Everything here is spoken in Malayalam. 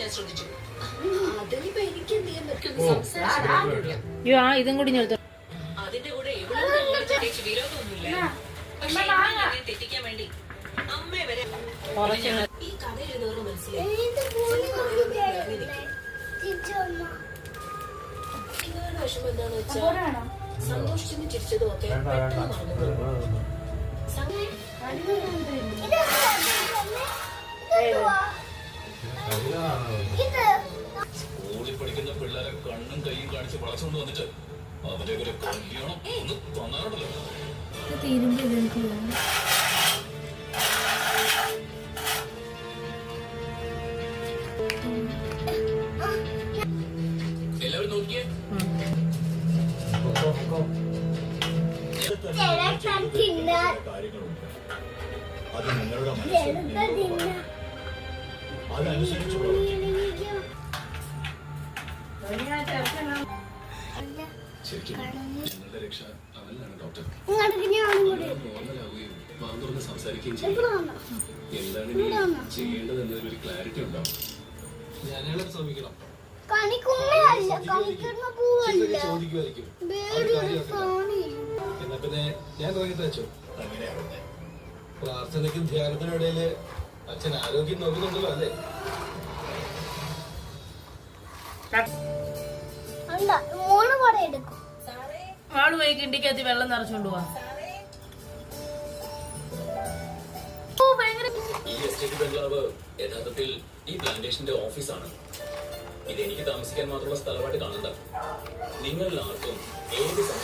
ഞാൻ ശ്രദ്ധിച്ചു. അതിനിപ്പോ എനിക്ക് എന്ത് ചെയ്യാൻ പറ്റും? ഇതും കൂടി ഞാൻ അതിന്റെ കൂടെ വിരോധമൊന്നുമില്ല. പക്ഷേ തെറ്റിക്കാൻ വേണ്ടി അമ്മയെ വരെ ഈ കഥ എഴുതുന്നവർക്ക് മനസ്സിലായി. ഇവരുടെ വിഷമം എന്താന്ന് വെച്ചാൽ സന്തോഷിച്ചെന്ന് ചിരിച്ചതും ഒക്കെ പെട്ടെന്ന് മറന്നു. സ്കൂളിൽ പഠിക്കുന്ന പിള്ളേരെ കണ്ണും കൈയും കാണിച്ച് വളച്ചുകൊണ്ട് വന്നിട്ട് അവരെ ഒരു കല്യാണം ഒന്ന് തന്നാറുണ്ടല്ലോ. എല്ലാവരും നോക്കിയേ. കാര്യങ്ങളുണ്ട്. അത് നിങ്ങളുടെ മനസ്സിൽ അതനുസരിച്ച് ശരിക്കും ഞങ്ങളുടെ രക്ഷ അവനിലാണ് ഡോക്ടർ. നോർമലാവുകയും വാ തുറന്ന് സംസാരിക്കുകയും ചെയ്യും. എന്താണ് ഇനി ചെയ്യേണ്ടതെന്നൊരു ക്ലാരിറ്റി ഉണ്ടാവും. ഞാനയാളെ ശ്രമിക്കണം. ചോദിക്കുമായിരിക്കും. എന്നാ പിന്നെ ഞാൻ തുടങ്ങിട്ട് വെച്ചോ. അങ്ങനെയാവട്ടെ. പ്രാർത്ഥനയ്ക്കും ധ്യാനത്തിനും ഇടയില് അച്ഛൻ ആരോഗ്യം നോക്കുന്നുണ്ടല്ലോ അല്ലേ? ആള് പോയി കിണ്ടിക്കകത്ത് വെള്ളം നിറച്ചോണ്ട് പോവാ. ഈ എസ്റ്റേറ്റ് ബംഗ്ലാവ് യഥാർത്ഥത്തിൽ ഈ പ്ലാന്റേഷന്റെ ഓഫീസാണ്. ഇത് എനിക്ക് താമസിക്കാൻ മാത്രമുള്ള സ്ഥലമായിട്ട് കാണണ്ട. നിങ്ങളിൽ ആർക്കും ഏത്